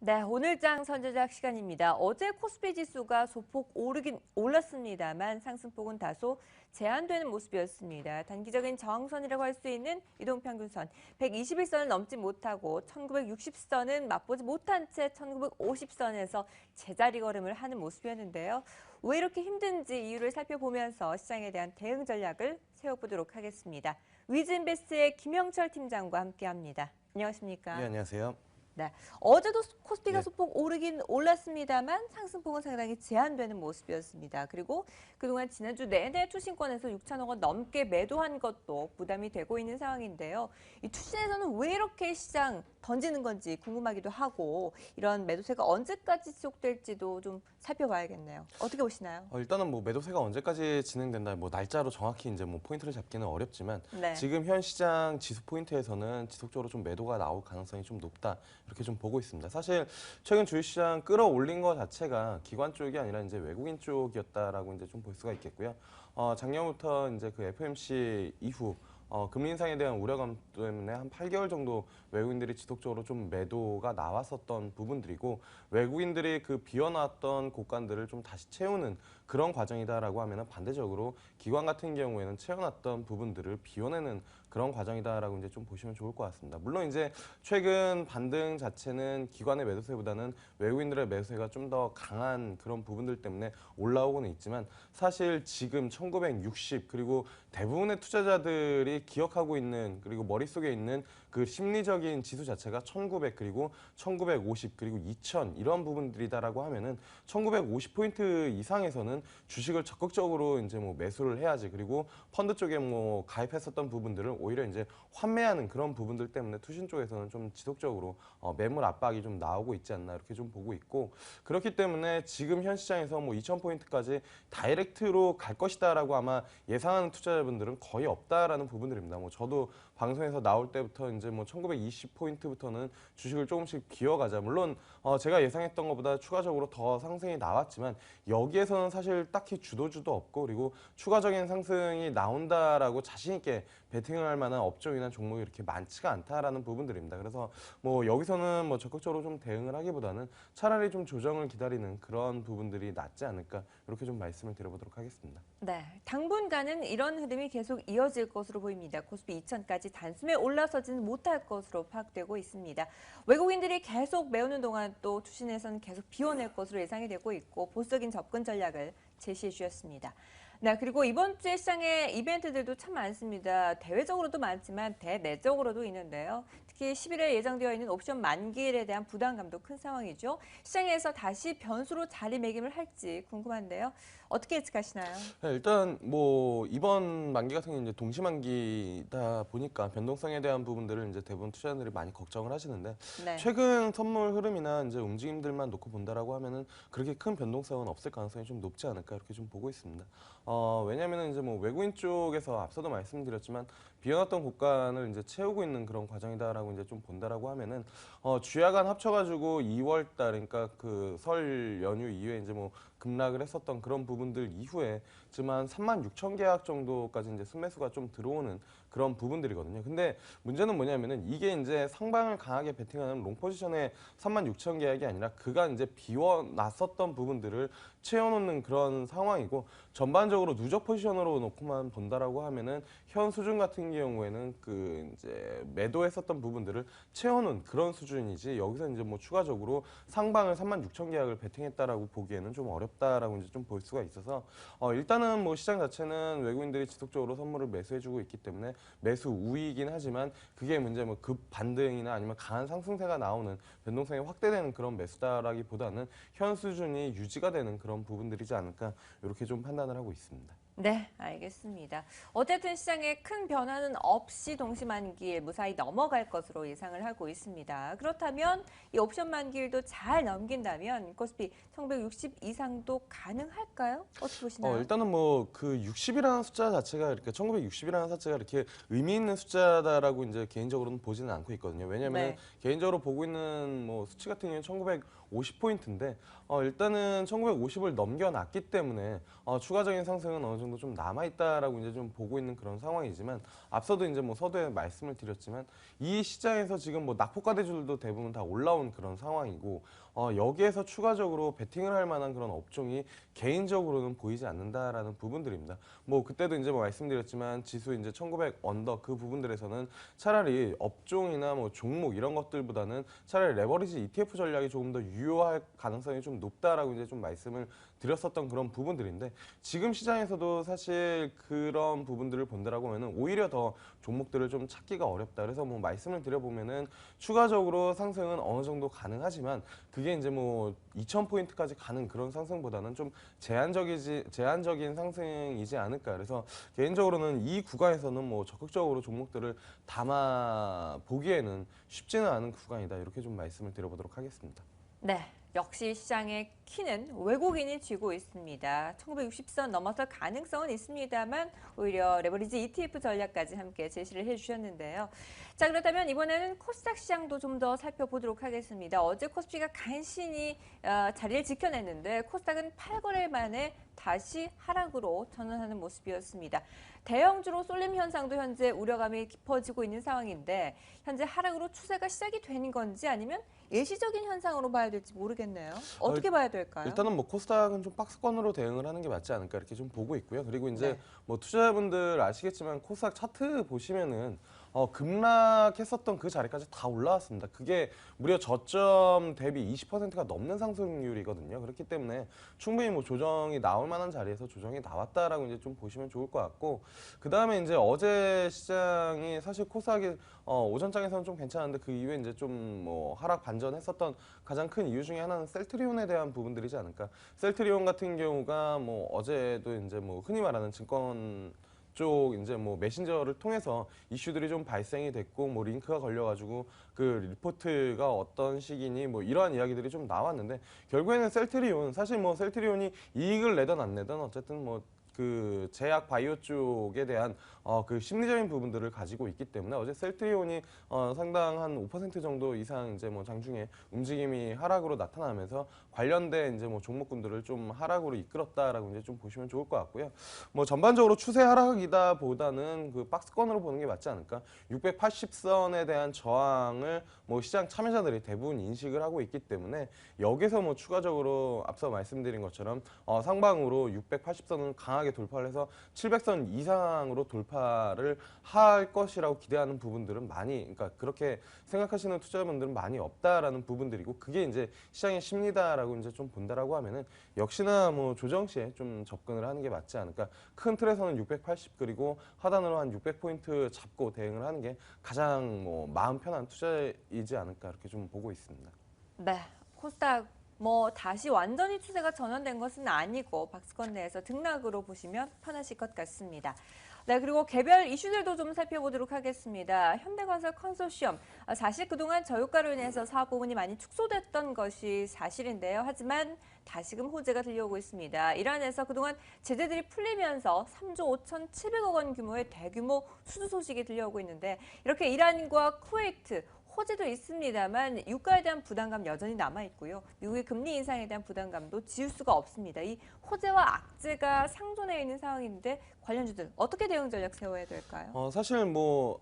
네, 오늘장 선제작 시간입니다. 어제 코스피 지수가 소폭 오르긴 올랐습니다만 상승폭은 다소 제한되는 모습이었습니다. 단기적인 저항선이라고 할 수 있는 이동평균선 121선을 넘지 못하고 1960선은 맛보지 못한 채 1950선에서 제자리 걸음을 하는 모습이었는데요. 왜 이렇게 힘든지 이유를 살펴보면서 시장에 대한 대응 전략을 세워보도록 하겠습니다. 위즈인베스트의 김영철 팀장과 함께합니다. 안녕하십니까? 예, 안녕하세요. 네, 어제도 코스피가 예. 소폭 오르긴 올랐습니다만 상승폭은 상당히 제한되는 모습이었습니다. 그리고 그동안 지난주 내내 투신권에서 6천억 원 넘게 매도한 것도 부담이 되고 있는 상황인데요. 이 투신에서는 왜 이렇게 시장 던지는 건지 궁금하기도 하고 이런 매도세가 언제까지 지속될지도 좀 살펴봐야겠네요. 어떻게 보시나요? 일단은 뭐 매도세가 언제까지 진행된다, 뭐 날짜로 정확히 이제 뭐 포인트를 잡기는 어렵지만 네. 지금 현 시장 지수 포인트에서는 지속적으로 좀 매도가 나올 가능성이 좀 높다 이렇게 좀 보고 있습니다. 사실 최근 주식시장 끌어올린 것 자체가 기관 쪽이 아니라 이제 외국인 쪽이었다라고 이제 좀 볼 수가 있겠고요. 작년부터 이제 그 FOMC 이후 금리 인상에 대한 우려감 때문에 한 8개월 정도 외국인들이 지속적으로 좀 매도가 나왔었던 부분들이고 외국인들이 그 비워놨던 곳간들을 좀 다시 채우는 그런 과정이다라고 하면은 반대적으로 기관 같은 경우에는 채워놨던 부분들을 비워내는 그런 과정이다라고 이제 좀 보시면 좋을 것 같습니다. 물론 이제 최근 반등 자체는 기관의 매도세보다는 외국인들의 매도세가 좀 더 강한 그런 부분들 때문에 올라오고는 있지만 사실 지금 1960 그리고 대부분의 투자자들이 기억하고 있는 그리고 머릿속에 있는 그 심리적인 지수 자체가 1900 그리고 1950 그리고 2000 이런 부분들이다라고 하면은 1950포인트 이상에서는 주식을 적극적으로 이제 뭐 매수를 해야지 그리고 펀드 쪽에 뭐 가입했었던 부분들을 오히려 이제 환매하는 그런 부분들 때문에 투신 쪽에서는 좀 지속적으로 매물 압박이 좀 나오고 있지 않나 이렇게 좀 보고 있고 그렇기 때문에 지금 현 시장에서 뭐 2000포인트까지 다이렉트로 갈 것이다라고 아마 예상하는 투자자분들은 거의 없다라는 부분들입니다. 뭐 저도 방송에서 나올 때부터 이제 뭐 1920포인트부터는 주식을 조금씩 비워가자. 물론 제가 예상했던 것보다 추가적으로 더 상승이 나왔지만 여기에서는 사실 딱히 주도주도 없고 그리고 추가적인 상승이 나온다라고 자신 있게 베팅을 할 만한 업종이나 종목이 이렇게 많지가 않다라는 부분들입니다. 그래서 뭐 여기서는 뭐 적극적으로 좀 대응을 하기보다는 차라리 좀 조정을 기다리는 그런 부분들이 낫지 않을까 이렇게 좀 말씀을 드려보도록 하겠습니다. 네, 당분간은 이런 흐름이 계속 이어질 것으로 보입니다. 코스피 2000까지 단숨에 올라서지는 못할 것으로 파악되고 있습니다. 외국인들이 계속 메우는 동안 또 투신에서는 계속 비워낼 것으로 예상이 되고 있고 보수적인 접근 전략을 제시해 주셨습니다. 네, 그리고 이번 주에 시장에 이벤트들도 참 많습니다. 대외적으로도 많지만 대내적으로도 있는데요. 특히 10일에 예정되어 있는 옵션 만기일에 대한 부담감도 큰 상황이죠. 시장에서 다시 변수로 자리매김을 할지 궁금한데요. 어떻게 예측하시나요? 네, 일단 뭐 이번 만기 같은 경우는 이제 동시 만기다 보니까 변동성에 대한 부분들을 이제 대부분 투자자들이 많이 걱정을 하시는데 네. 최근 선물 흐름이나 이제 움직임들만 놓고 본다라고 하면은 그렇게 큰 변동성은 없을 가능성이 좀 높지 않을까 이렇게 좀 보고 있습니다. 왜냐면은 이제 뭐 외국인 쪽에서 앞서도 말씀드렸지만 비어났던 곳간을 이제 채우고 있는 그런 과정이다라고 이제 좀 본다라고 하면은 주야간 합쳐가지고 2월 달 그러니까 그 설 연휴 이후에 이제 뭐 급락을 했었던 그런 부분들 이후에 지금 한 36,000 계약 정도까지 이제 순매수가 좀 들어오는 그런 부분들이거든요. 근데 문제는 뭐냐면은 이게 이제 상방을 강하게 베팅하는 롱 포지션의 36,000 계약이 아니라 그가 이제 비워놨었던 부분들을 채워놓는 그런 상황이고 전반적으로 누적 포지션으로 놓고만 본다라고 하면은 현 수준 같은 경우에는 그 이제 매도했었던 부분들을 채워놓은 그런 수준이지 여기서 이제 뭐 추가적으로 상방을 36,000 계약을 베팅했다라고 보기에는 좀 어렵다라고 이제 좀 볼 수가 있어서 일단은 뭐 시장 자체는 외국인들이 지속적으로 선물을 매수해주고 있기 때문에 매수 우위이긴 하지만 그게 문제 뭐 급 반등이나 아니면 강한 상승세가 나오는 변동성이 확대되는 그런 매수다라기보다는 현 수준이 유지가 되는 그런 부분들이지 않을까 이렇게 좀 판단을 하고 있습니다. 네, 알겠습니다. 어쨌든 시장에 큰 변화는 없이 동시 만기일 무사히 넘어갈 것으로 예상을 하고 있습니다. 그렇다면 이 옵션 만기일도 잘 넘긴다면 코스피 1960 이상도 가능할까요? 어떻게 보시나요? 일단은 뭐 그 60이라는 숫자 자체가 이렇게 1960이라는 숫자가 이렇게 의미 있는 숫자다라고 이제 개인적으로는 보지는 않고 있거든요. 왜냐면은 네. 개인적으로 보고 있는 뭐 수치 같은 경우는 1950포인트인데 일단은 1950을 넘겨놨기 때문에 추가적인 상승은 어느 정도 좀 남아 있다라고 이제 좀 보고 있는 그런 상황이지만 앞서도 이제 뭐 서두에 말씀을 드렸지만 이 시장에서 지금 뭐 낙폭과 대주들도 대부분 다 올라온 그런 상황이고 여기에서 추가적으로 베팅을 할 만한 그런 업종이 개인적으로는 보이지 않는다라는 부분들입니다. 뭐 그때도 이제 뭐 말씀드렸지만 지수 이제 1900 언더 그 부분들에서는 차라리 업종이나 뭐 종목 이런 것들보다는 차라리 레버리지 ETF 전략이 조금 더 유효할 가능성이 좀 높다라고 이제 좀 말씀을 드렸었던 그런 부분들인데 지금 시장에서도 사실 그런 부분들을 본다라고 하면은 오히려 더 종목들을 좀 찾기가 어렵다. 그래서 뭐 말씀을 드려보면은 추가적으로 상승은 어느 정도 가능하지만 그게 이제 뭐 2,000포인트까지 가는 그런 상승보다는 좀 제한적인 상승이지 않을까. 그래서 개인적으로는 이 구간에서는 뭐 적극적으로 종목들을 담아 보기에는 쉽지는 않은 구간이다. 이렇게 좀 말씀을 드려보도록 하겠습니다. 네, 역시 시장의 키는 외국인이 쥐고 있습니다. 1960선 넘어설 가능성은 있습니다만 오히려 레버리지 ETF 전략까지 함께 제시를 해주셨는데요. 자, 그렇다면 이번에는 코스닥 시장도 좀 더 살펴보도록 하겠습니다. 어제 코스피가 간신히 자리를 지켜냈는데 코스닥은 8거래 만에 다시 하락으로 전환하는 모습이었습니다. 대형주로 쏠림 현상도 현재 우려감이 깊어지고 있는 상황인데 현재 하락으로 추세가 시작이 된 건지 아니면 일시적인 현상으로 봐야 될지 모르겠네요. 어떻게 봐야 될까요? 일단은 뭐 코스닥은 좀 박스권으로 대응을 하는 게 맞지 않을까 이렇게 좀 보고 있고요. 그리고 이제 네. 뭐 투자자분들 아시겠지만 코스닥 차트 보시면은 급락했었던 그 자리까지 다 올라왔습니다. 그게 무려 저점 대비 20%가 넘는 상승률이거든요. 그렇기 때문에 충분히 뭐 조정이 나올 만한 자리에서 조정이 나왔다라고 이제 좀 보시면 좋을 것 같고 그 다음에 이제 어제 시장이 사실 코스닥이 오전장에서는 좀 괜찮은데 그 이후에 이제 좀 뭐 하락 반전했었던 가장 큰 이유 중에 하나는 셀트리온에 대한 부분들이지 않을까. 셀트리온 같은 경우가 뭐 어제도 이제 뭐 흔히 말하는 증권 쪽 이제 뭐 메신저를 통해서 이슈들이 좀 발생이 됐고 뭐 링크가 걸려가지고 그 리포트가 어떤 식이니 뭐 이러한 이야기들이 좀 나왔는데 결국에는 셀트리온 사실 뭐 셀트리온이 이익을 내든 안 내든 어쨌든 뭐 그 제약 바이오 쪽에 대한 그 심리적인 부분들을 가지고 있기 때문에 어제 셀트리온이 상당한 5% 정도 이상 이제 뭐 장중에 움직임이 하락으로 나타나면서 관련된 이제 뭐 종목군들을 좀 하락으로 이끌었다라고 이제 좀 보시면 좋을 것 같고요. 뭐 전반적으로 추세 하락이다 보다는 그 박스권으로 보는 게 맞지 않을까? 680선에 대한 저항을 뭐 시장 참여자들이 대부분 인식을 하고 있기 때문에 여기서 뭐 추가적으로 앞서 말씀드린 것처럼 상방으로 680선을 강하게 돌파를 해서 700선 이상으로 돌파를 할 것이라고 기대하는 부분들은 많이 그러니까 그렇게 생각하시는 투자자분들은 많이 없다라는 부분들이고 그게 이제 시장의 심리다라고 이제 좀 본다라고 하면은 역시나 뭐 조정 시에 좀 접근을 하는 게 맞지 않을까. 큰 틀에서는 680 그리고 하단으로 한 600포인트 잡고 대응을 하는 게 가장 뭐 마음 편한 투자이지 않을까 이렇게 좀 보고 있습니다. 네, 코스닥 뭐 다시 완전히 추세가 전환된 것은 아니고 박스권 내에서 등락으로 보시면 편하실 것 같습니다. 네, 그리고 개별 이슈들도 좀 살펴보도록 하겠습니다. 현대건설 컨소시엄, 사실 그동안 저유가로 인해서 사업 부분이 많이 축소됐던 것이 사실인데요. 하지만 다시금 호재가 들려오고 있습니다. 이란에서 그동안 제재들이 풀리면서 3조 5,700억 원 규모의 대규모 수주 소식이 들려오고 있는데 이렇게 이란과 쿠웨이트, 호재도 있습니다만 유가에 대한 부담감 여전히 남아있고요. 미국의 금리 인상에 대한 부담감도 지울 수가 없습니다. 이 호재와 악재가 상존해 있는 상황인데 관련주들 어떻게 대응 전략 세워야 될까요? 사실 뭐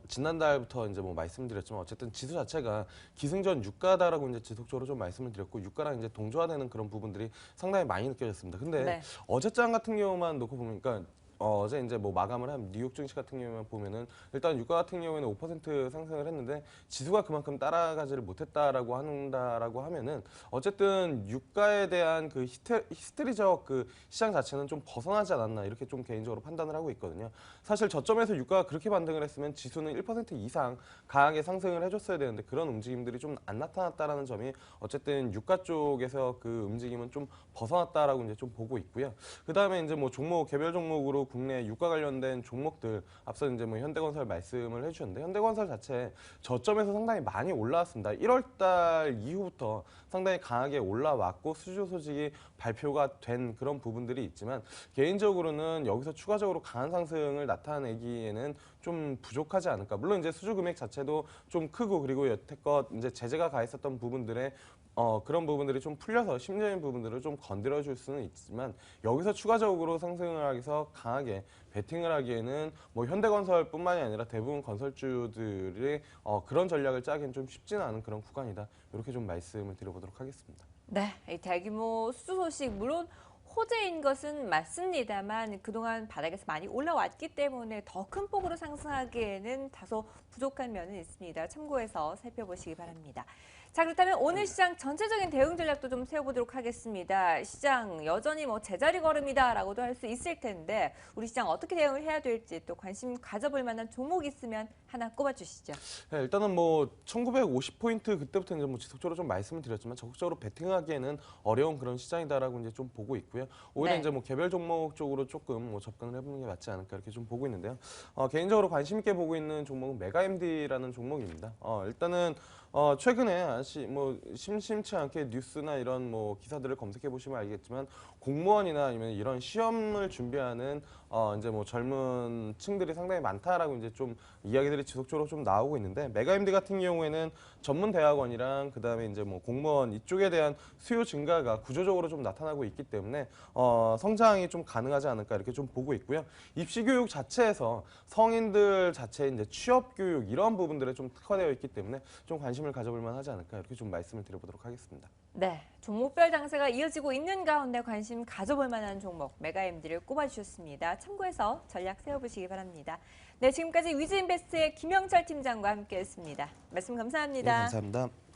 지난달부터 이제 뭐 말씀드렸지만 어쨌든 지수 자체가 기승전 유가다라고 이제 지속적으로 좀 말씀을 드렸고 유가랑 이제 동조화되는 그런 부분들이 상당히 많이 느껴졌습니다. 근데 네. 어제장 같은 경우만 놓고 보면 그러니까 어제 이제 뭐 마감을 한 뉴욕 증시 같은 경우만 보면은 일단 유가 같은 경우에는 5% 상승을 했는데 지수가 그만큼 따라가지를 못했다라고 한다라고 하면은 어쨌든 유가에 대한 그 히스테리적 그 시장 자체는 좀 벗어나지 않았나 이렇게 좀 개인적으로 판단을 하고 있거든요. 사실 저점에서 유가가 그렇게 반등을 했으면 지수는 1% 이상 강하게 상승을 해줬어야 되는데 그런 움직임들이 좀 안 나타났다라는 점이 어쨌든 유가 쪽에서 그 움직임은 좀 벗어났다라고 이제 좀 보고 있고요. 그 다음에 이제 뭐 종목 개별 종목으로 국내 유가 관련된 종목들 앞서 이제 뭐 현대건설 말씀을 해주셨는데 현대건설 자체 저점에서 상당히 많이 올라왔습니다. 1월달 이후부터 상당히 강하게 올라왔고 수주 소식이 발표가 된 그런 부분들이 있지만 개인적으로는 여기서 추가적으로 강한 상승을 나타내기에는 좀 부족하지 않을까. 물론 이제 수주 금액 자체도 좀 크고 그리고 여태껏 이제 제재가 가했었던 부분들의 그런 부분들이 좀 풀려서 심리적인 부분들을 좀 건드려줄 수는 있지만 여기서 추가적으로 상승을 하기 위해서 강하게 베팅을 하기에는 뭐 현대건설뿐만이 아니라 대부분 건설주들이 그런 전략을 짜기는 좀 쉽지는 않은 그런 구간이다. 이렇게 좀 말씀을 드려보도록 하겠습니다. 네, 이 대규모 수주 소식 물론 호재인 것은 맞습니다만 그동안 바닥에서 많이 올라왔기 때문에 더 큰 폭으로 상승하기에는 다소 부족한 면은 있습니다. 참고해서 살펴보시기 바랍니다. 자, 그렇다면 오늘 시장 전체적인 대응 전략도 좀 세워보도록 하겠습니다. 시장 여전히 뭐 제자리 걸음이다라고도 할 수 있을 텐데 우리 시장 어떻게 대응을 해야 될지 또 관심 가져볼 만한 종목 있으면 하나 꼽아주시죠. 네, 일단은 뭐 1950포인트 그때부터 이제 뭐 지속적으로 좀 말씀을 드렸지만 적극적으로 베팅하기에는 어려운 그런 시장이다라고 이제 좀 보고 있고요. 오히려 네. 이제 뭐 개별 종목 쪽으로 조금 뭐 접근을 해보는 게 맞지 않을까 이렇게 좀 보고 있는데요. 개인적으로 관심 있게 보고 있는 종목은 메가MD라는 종목입니다. 일단은 최근에 뭐 심심치 않게 뉴스나 이런 뭐 기사들을 검색해 보시면 알겠지만 공무원이나 아니면 이런 시험을 준비하는 이제 뭐 젊은 층들이 상당히 많다라고 이제 좀 이야기들이 지속적으로 좀 나오고 있는데 메가MD 같은 경우에는 전문 대학원이랑 그다음에 이제 뭐 공무원 이쪽에 대한 수요 증가가 구조적으로 좀 나타나고 있기 때문에 성장이 좀 가능하지 않을까 이렇게 좀 보고 있고요. 입시 교육 자체에서 성인들 자체의 이제 취업 교육 이런 부분들에 좀 특화되어 있기 때문에 좀 관심을 가져볼 만하지 않을까 이렇게 좀 말씀을 드려보도록 하겠습니다. 네, 종목별 장세가 이어지고 있는 가운데 관심 가져볼 만한 종목 메가MD를 꼽아주셨습니다. 참고해서 전략 세워보시기 바랍니다. 네, 지금까지 위즈인베스트의 김영철 팀장과 함께했습니다. 말씀 네, 감사합니다. 감사합니다.